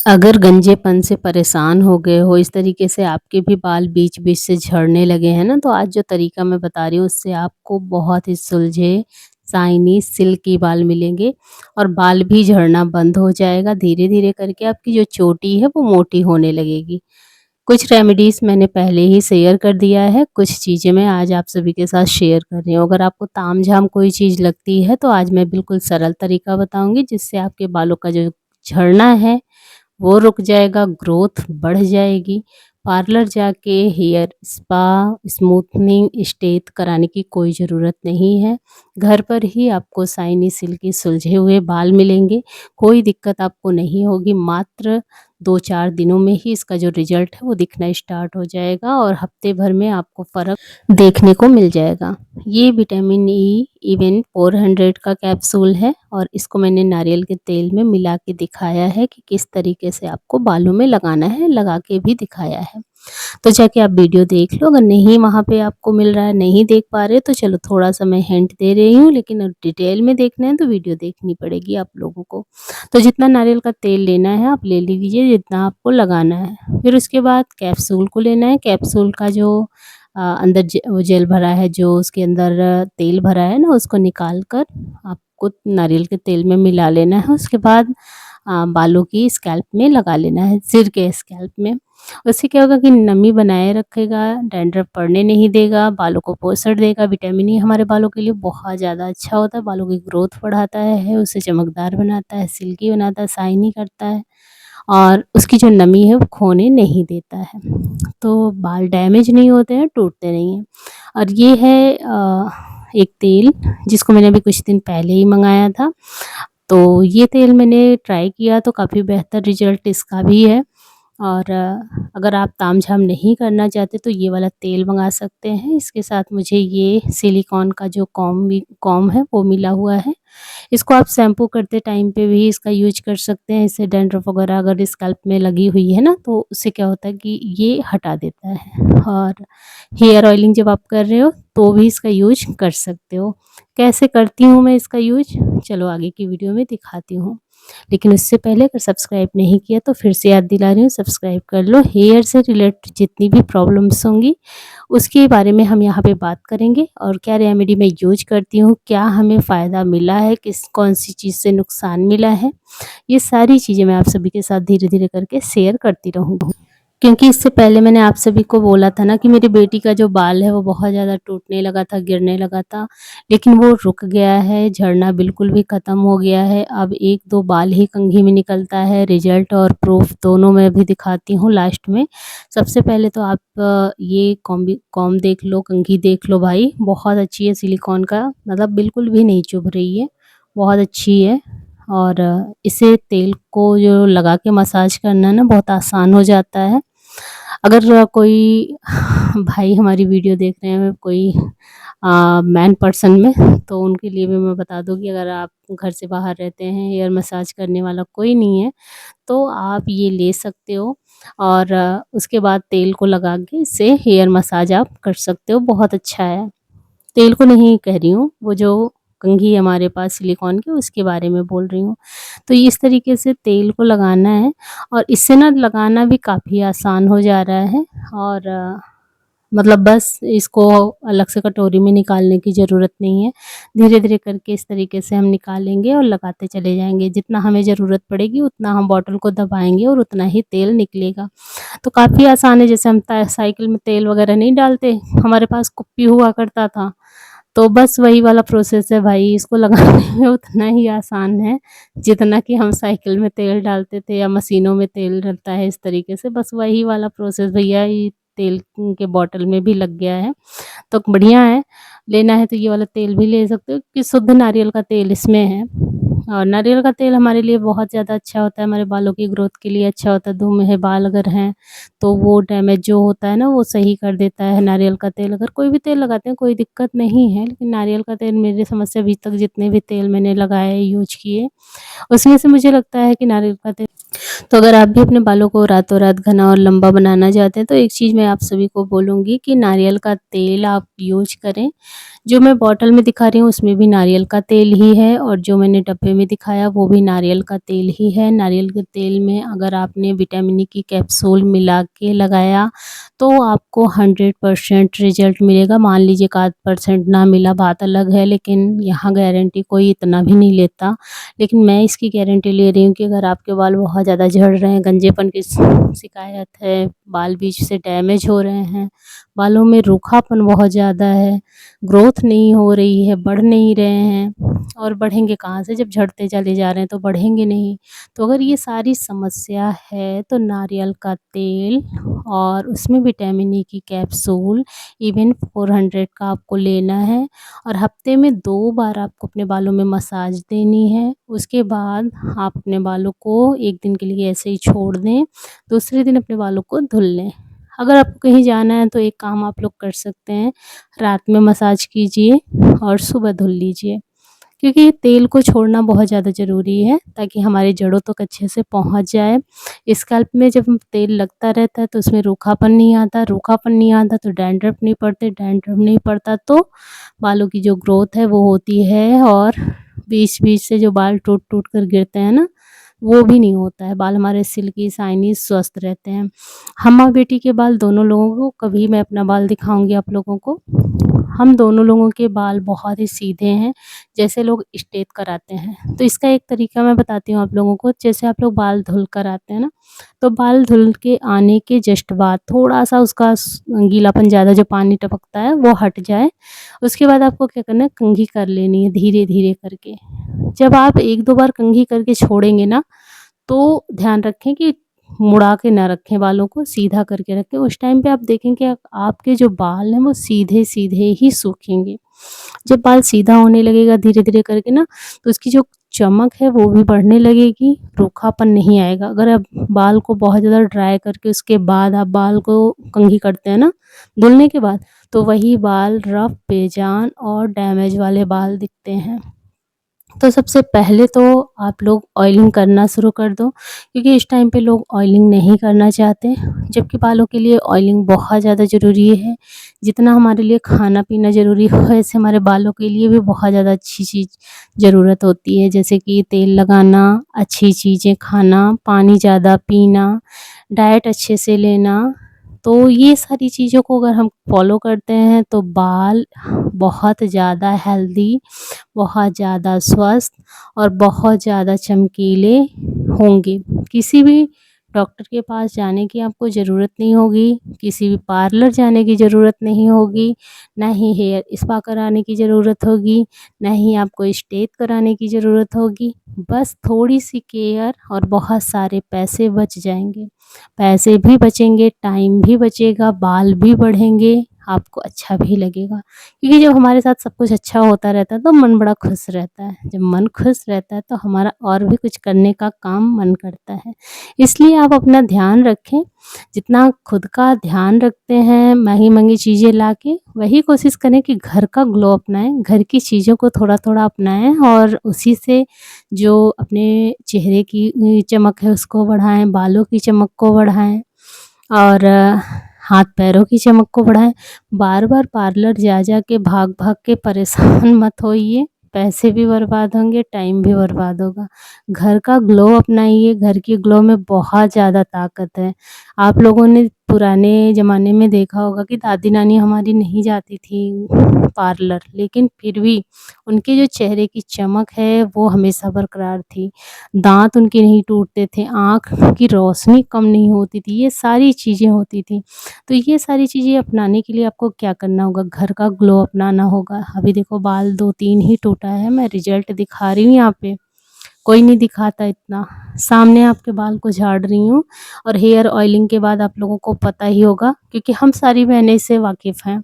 अगर गंजेपन से परेशान हो गए हो, इस तरीके से आपके भी बाल बीच-बीच से झड़ने लगे हैं ना, तो आज जो तरीका मैं बता रही हूँ उससे आपको बहुत ही सुलझे, शाइनी, सिल्की बाल मिलेंगे और बाल भी झड़ना बंद हो जाएगा। धीरे-धीरे करके आपकी जो चोटी है वो मोटी होने लगेगी। कुछ रेमेडीज़ मैंने पहले ही शेयर कर दिया है, कुछ चीज़ें मैं आज आप सभी के साथ शेयर कर रही हूँ। अगर आपको तामझाम कोई चीज़ लगती है तो आज मैं बिल्कुल सरल तरीका बताऊँगी जिससे आपके बालों का जो झड़ना है वो रुक जाएगा, ग्रोथ बढ़ जाएगी। पार्लर जाके हेयर स्पा, स्मूथनिंग, स्ट्रेट कराने की कोई ज़रूरत नहीं है। घर पर ही आपको शाइनी सिल्की सुलझे हुए बाल मिलेंगे। कोई दिक्कत आपको नहीं होगी, मात्र 2-4 दिनों में ही इसका जो रिज़ल्ट है वो दिखना स्टार्ट हो जाएगा और हफ्ते भर में आपको फ़र्क देखने को मिल जाएगा। ये विटामिन ई इवन 400 का कैप्सूल है और इसको मैंने नारियल के तेल में मिला के दिखाया है कि किस तरीके से आपको बालों में लगाना है, लगा के भी दिखाया है। तो जाके आप वीडियो देख लो, अगर नहीं वहाँ पे आपको मिल रहा है, नहीं देख पा रहे तो चलो थोड़ा-सा मैं हिंट दे रही हूँ, लेकिन अब डिटेल में देखना है तो वीडियो देखनी पड़ेगी आप लोगों को। तो जितना नारियल का तेल लेना है आप ले लीजिए, जितना आपको लगाना है। फिर उसके बाद कैप्सूल को लेना है, कैप्सूल का जो अंदर वो जेल भरा है, जो उसके अंदर तेल भरा है ना, उसको निकाल कर आपको नारियल के तेल में मिला लेना है। उसके बाद बालों की स्कैल्प में लगा लेना है, सिर के स्कैल्प में। उससे क्या होगा कि नमी बनाए रखेगा, डैंड्रफ पड़ने नहीं देगा, बालों को पोषण देगा। विटामिन ई हमारे बालों के लिए बहुत ज़्यादा अच्छा होता है, बालों की ग्रोथ बढ़ाता है, उसे चमकदार बनाता है, सिल्की बनाता है, शाइनी करता है और उसकी जो नमी है वो खोने नहीं देता है। तो बाल डैमेज नहीं होते हैं, टूटते नहीं हैं। और ये है एक तेल जिसको मैंने अभी कुछ दिन पहले ही मँगाया था। तो ये तेल मैंने ट्राई किया तो काफ़ी बेहतर रिज़ल्ट इसका भी है और अगर आप तामझाम नहीं करना चाहते तो ये वाला तेल मंगा सकते हैं। इसके साथ मुझे ये सिलिकॉन का जो कॉम्ब है वो मिला हुआ है। इसको आप शैम्पू करते टाइम पे भी इसका यूज़ कर सकते हैं। इससे डैंड्रफ वगैरह अगर स्कैल्प में लगी हुई है ना, तो उससे क्या होता है कि ये हटा देता है। और हेयर ऑयलिंग जब आप कर रहे हो तो भी इसका यूज़ कर सकते हो। कैसे करती हूँ मैं इसका यूज़? चलो आगे की वीडियो में दिखाती हूँ। लेकिन उससे पहले अगर सब्सक्राइब नहीं किया तो फिर से याद दिला रही हूँ, सब्सक्राइब कर लो। हेयर से रिलेटेड जितनी भी प्रॉब्लम्स होंगी उसके बारे में हम यहाँ पे बात करेंगे और क्या रेमेडी मैं यूज़ करती हूँ, क्या हमें फ़ायदा मिला है, कौन-सी चीज़ से नुकसान मिला है, ये सारी चीज़ें मैं आप सभी के साथ धीरे-धीरे करके शेयर करती रहूँगी। क्योंकि इससे पहले मैंने आप सभी को बोला था ना कि मेरी बेटी का जो बाल है वो बहुत ज़्यादा टूटने लगा था, गिरने लगा था, लेकिन वो रुक गया है, झड़ना बिल्कुल भी ख़त्म हो गया है। अब 1-2 बाल ही कंघी में निकलता है, रिज़ल्ट और प्रूफ़ दोनों मैं अभी दिखाती हूँ लास्ट में। सबसे पहले तो आप ये कॉम्ब देख लो, कंघी देख लो भाई, बहुत अच्छी है सिलिकॉन का, मतलब बिल्कुल भी नहीं चुभ रही है, बहुत अच्छी है। और इसे तेल को जो लगा के मसाज करना ना बहुत आसान हो जाता है। अगर कोई भाई हमारी वीडियो देख रहे हैं कोई मैन पर्सन में, तो उनके लिए भी मैं बता दूँ कि अगर आप घर से बाहर रहते हैं, हेयर मसाज करने वाला कोई नहीं है, तो आप ये ले सकते हो और उसके बाद तेल को लगा के इससे हेयर मसाज आप कर सकते हो, बहुत अच्छा है। तेल को नहीं कह रही हूँ, वो जो कंघी है हमारे पास सिलिकॉन की उसके बारे में बोल रही हूँ। तो इस तरीके से तेल को लगाना है और इससे ना लगाना भी काफ़ी आसान हो जा रहा है और मतलब बस इसको अलग से कटोरी में निकालने की ज़रूरत नहीं है। धीरे-धीरे करके इस तरीके से हम निकालेंगे और लगाते चले जाएँगे। जितना हमें ज़रूरत पड़ेगी उतना हम बॉटल को दबाएँगे और उतना ही तेल निकलेगा। तो काफ़ी आसान है, जैसे हम साइकिल में तेल वगैरह नहीं डालते, हमारे पास कुप्पी हुआ करता था, तो बस वही वाला प्रोसेस है भाई, इसको लगाने में उतना ही आसान है, जितना कि हम साइकिल में तेल डालते थे या मशीनों में तेल डलता है इस तरीके से, बस वही वाला प्रोसेस भैया ये तेल के बॉटल में भी लग गया है। तो बढ़िया है, लेना है तो ये वाला तेल भी ले सकते हो कि शुद्ध नारियल का तेल इसमें है। और नारियल का तेल हमारे लिए बहुत ज़्यादा अच्छा होता है, हमारे बालों की ग्रोथ के लिए अच्छा होता है। धुआँ बाल अगर हैं तो वो डैमेज जो होता है ना वो सही कर देता है नारियल का तेल। अगर कोई भी तेल लगाते हैं कोई दिक्कत नहीं है, लेकिन नारियल का तेल मेरी समझ से अभी तक जितने भी तेल मैंने लगाए यूज़ किए, उसमें से मुझे लगता है कि नारियल का तेल तो अगर आप भी अपने बालों को रातों रात घना और लंबा बनाना चाहते हैं, तो एक चीज़ मैं आप सभी को बोलूँगी कि नारियल का तेल आप यूज़ करें। जो मैं बॉटल में दिखा रही हूँ उसमें भी नारियल का तेल ही है, और जो मैंने डब्बे में दिखाया वो भी नारियल का तेल ही है। नारियल के तेल में अगर आपने विटामिन ई की कैप्सूल मिला के लगाया तो आपको 100% रिज़ल्ट मिलेगा। मान लीजिए एक आध परसेंट ना मिला, बात अलग है, लेकिन यहाँ गारंटी कोई इतना भी नहीं लेता। लेकिन मैं इसकी गारंटी ले रही हूँ कि अगर आपके बाल बहुत ज़्यादा झड़ रहे हैं, गंजेपन की शिकायत है, बाल बीच से डैमेज हो रहे हैं, बालों में रूखापन बहुत ज़्यादा है, ग्रोथ नहीं हो रही है, बढ़ नहीं रहे हैं, और बढ़ेंगे कहाँ से जब झड़ते चले जा रहे हैं तो बढ़ेंगे नहीं। तो अगर ये सारी समस्या है तो नारियल का तेल और उसमें विटामिन ई की कैप्सूल इवन 400 का आपको लेना है, और हफ्ते में 2 बार आपको अपने बालों में मसाज देनी है। उसके बाद आप अपने बालों को 1 दिन के लिए ऐसे ही छोड़ दें, दूसरे दिन अपने बालों को धुल लें। अगर आपको कहीं जाना है तो एक काम आप लोग कर सकते हैं, रात में मसाज कीजिए और सुबह धुल लीजिए। क्योंकि तेल को छोड़ना बहुत ज़्यादा ज़रूरी है ताकि हमारी जड़ों तक अच्छे से पहुँच जाए। स्कैल्प में जब तेल लगता रहता है तो उसमें रूखापन नहीं आता तो डैंड्रफ नहीं पड़ते, डैंड्रफ नहीं पड़ता तो बालों की जो ग्रोथ है वो होती है, और बीच-बीच से जो बाल टूट-टूट कर गिरते हैं ना, वो भी नहीं होता है। बाल हमारे सिल्की, शाइनी, स्वस्थ रहते हैं। हम माँ बेटी के बाल दोनों लोगों को, कभी मैं अपना बाल दिखाऊँगी आप लोगों को। हम दोनों लोगों के बाल बहुत ही सीधे हैं, जैसे लोग स्ट्रेट कराते हैं। तो इसका एक तरीका मैं बताती हूँ आप लोगों को। जैसे आप लोग बाल धुल कर आते हैं ना, तो बाल धुल के आने के जस्ट बाद थोड़ा-सा उसका गीलापन ज़्यादा जो पानी टपकता है वो हट जाए। उसके बाद आपको क्या करना है, कंघी कर लेनी है धीरे-धीरे करके। जब आप 1-2 बार कंघी करके छोड़ेंगे ना, तो ध्यान रखें कि मुड़ा के ना रखें बालों को, सीधा करके रखें। उस टाइम पे आप देखेंगे आपके जो बाल हैं वो सीधे-सीधे ही सूखेंगे। जब बाल सीधा होने लगेगा धीरे-धीरे करके ना, तो उसकी जो चमक है वो भी बढ़ने लगेगी, रूखापन नहीं आएगा। अगर आप बाल को बहुत ज़्यादा ड्राई करके उसके बाद आप बाल को कंघी करते हैं ना, धुलने के बाद, तो वही बाल रफ, बेजान और डैमेज वाले बाल दिखते हैं। तो सबसे पहले तो आप लोग ऑयलिंग करना शुरू कर दो, क्योंकि इस टाइम पे लोग ऑयलिंग नहीं करना चाहते, जबकि बालों के लिए ऑयलिंग बहुत ज़्यादा ज़रूरी है। जितना हमारे लिए खाना-पीना ज़रूरी हो, वैसे हमारे बालों के लिए भी बहुत ज़्यादा अच्छी चीज़ ज़रूरत होती है, जैसे कि तेल लगाना, अच्छी चीज़ें खाना, पानी ज़्यादा पीना, डाइट अच्छे से लेना। तो ये सारी चीज़ों को अगर हम फॉलो करते हैं तो बाल बहुत ज़्यादा हेल्दी, बहुत ज़्यादा स्वस्थ और बहुत ज़्यादा चमकीले होंगे। किसी भी डॉक्टर के पास जाने की आपको ज़रूरत नहीं होगी, किसी भी पार्लर जाने की ज़रूरत नहीं होगी, ना ही हेयर स्पा कराने की ज़रूरत होगी, ना ही आपको स्ट्रेट कराने की ज़रूरत होगी। बस थोड़ी-सी केयर और बहुत सारे पैसे बच जाएँगे। पैसे भी बचेंगे, टाइम भी बचेगा, बाल भी बढ़ेंगे, आपको अच्छा भी लगेगा। क्योंकि जब हमारे साथ सब कुछ अच्छा होता रहता है तो मन बड़ा खुश रहता है। जब मन खुश रहता है तो हमारा और भी कुछ करने का काम मन करता है। इसलिए आप अपना ध्यान रखें, जितना खुद का ध्यान रखते हैं महँगी-महँगी चीज़ें लाके, वही कोशिश करें कि घर का ग्लो अपनाएँ, घर की चीज़ों को थोड़ा-थोड़ा अपनाएँ और उसी से जो अपने चेहरे की चमक है उसको बढ़ाएँ, बालों की चमक को बढ़ाएँ और हाथ-पैरों की चमक को बढ़ाएँ। बार-बार पार्लर जा-जा के, भाग-भाग के परेशान मत होइए, पैसे भी बर्बाद होंगे, टाइम भी बर्बाद होगा। घर का ग्लो अपनाइए, घर की ग्लो में बहुत ज़्यादा ताकत है। आप लोगों ने पुराने ज़माने में देखा होगा कि दादी-नानी हमारी नहीं जाती थी पार्लर, लेकिन फिर भी उनके जो चेहरे की चमक है वो हमेशा बरकरार थी। दाँत उनके नहीं टूटते थे, आँख की रोशनी कम नहीं होती थी, ये सारी चीज़ें होती थी। तो ये सारी चीज़ें अपनाने के लिए आपको क्या करना होगा, घर का ग्लो अपनाना होगा। अभी देखो बाल 2-3 ही टूटा है, मैं रिज़ल्ट दिखा रही हूँ यहाँ पे, कोई नहीं दिखाता इतना। सामने आपके बाल को झाड़ रही हूँ, और हेयर ऑयलिंग के बाद आप लोगों को पता ही होगा, क्योंकि हम सारी बहनें इससे वाकिफ़ हैं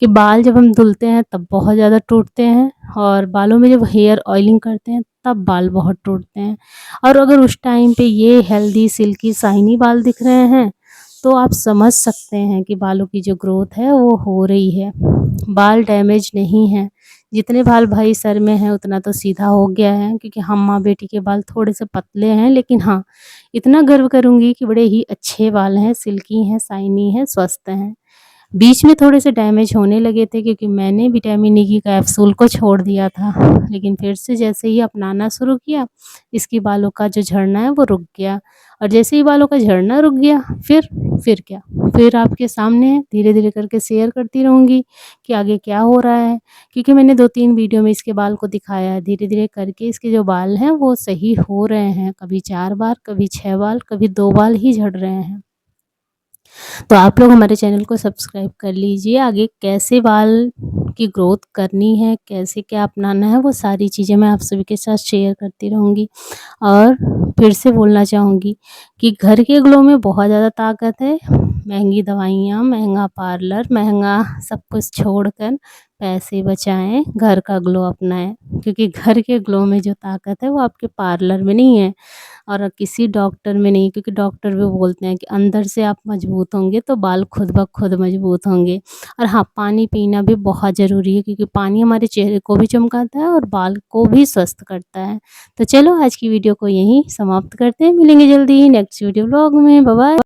कि बाल जब हम धुलते हैं तब बहुत ज़्यादा टूटते हैं, और बालों में जब हेयर ऑयलिंग करते हैं तब बाल बहुत टूटते हैं। और अगर उस टाइम पे ये हेल्दी, सिल्की, शाइनी बाल दिख रहे हैं, तो आप समझ सकते हैं कि बालों की जो ग्रोथ है वो हो रही है। बाल डैमेज नहीं हैं, जितने बाल भाई सर में हैं उतना तो सीधा हो गया है, क्योंकि हम माँ बेटी के बाल थोड़े से पतले हैं, लेकिन हाँ, इतना गर्व करूँगी कि बड़े ही अच्छे बाल हैं, सिल्की हैं, शाइनी हैं, स्वस्थ हैं। बीच में थोड़े से डैमेज होने लगे थे, क्योंकि मैंने विटामिन ई की कैप्सूल को छोड़ दिया था, लेकिन फिर से जैसे ही अपनाना शुरू किया, इसके बालों का जो झड़ना है वो रुक गया। और जैसे ही बालों का झड़ना रुक गया, फिर क्या, फिर आपके सामने है, धीरे-धीरे करके शेयर करती रहूँगी कि आगे क्या हो रहा है। क्योंकि मैंने 2-3 वीडियो में इसके बाल को दिखाया है, धीरे-धीरे करके इसके जो बाल हैं वो सही हो रहे हैं। कभी 4 बार, कभी 6 बाल, कभी 2 बाल ही झड़ रहे हैं। तो आप लोग हमारे चैनल को सब्सक्राइब कर लीजिए। आगे कैसे बाल की ग्रोथ करनी है, कैसे क्या अपनाना है, वो सारी चीज़ें मैं आप सभी के साथ शेयर करती रहूँगी। और फिर से बोलना चाहूँगी कि घर के ग्लो में बहुत ज़्यादा ताकत है। महंगी दवाइयाँ, महंगा पार्लर, महंगा सब कुछ छोड़कर पैसे बचाएँ, घर का ग्लो अपनाएँ, क्योंकि घर के ग्लो में जो ताकत है वो आपके पार्लर में नहीं है और किसी डॉक्टर में नहीं, क्योंकि डॉक्टर भी बोलते हैं कि अंदर से आप मजबूत होंगे तो बाल खुद ब खुद मजबूत होंगे। और हाँ, पानी पीना भी बहुत ज़रूरी है, क्योंकि पानी हमारे चेहरे को भी चमकाता है और बाल को भी स्वस्थ करता है। तो चलो आज की वीडियो को यहीं समाप्त करते हैं, मिलेंगे जल्दी ही नेक्स्ट वीडियो व्लॉग में। Bye bye.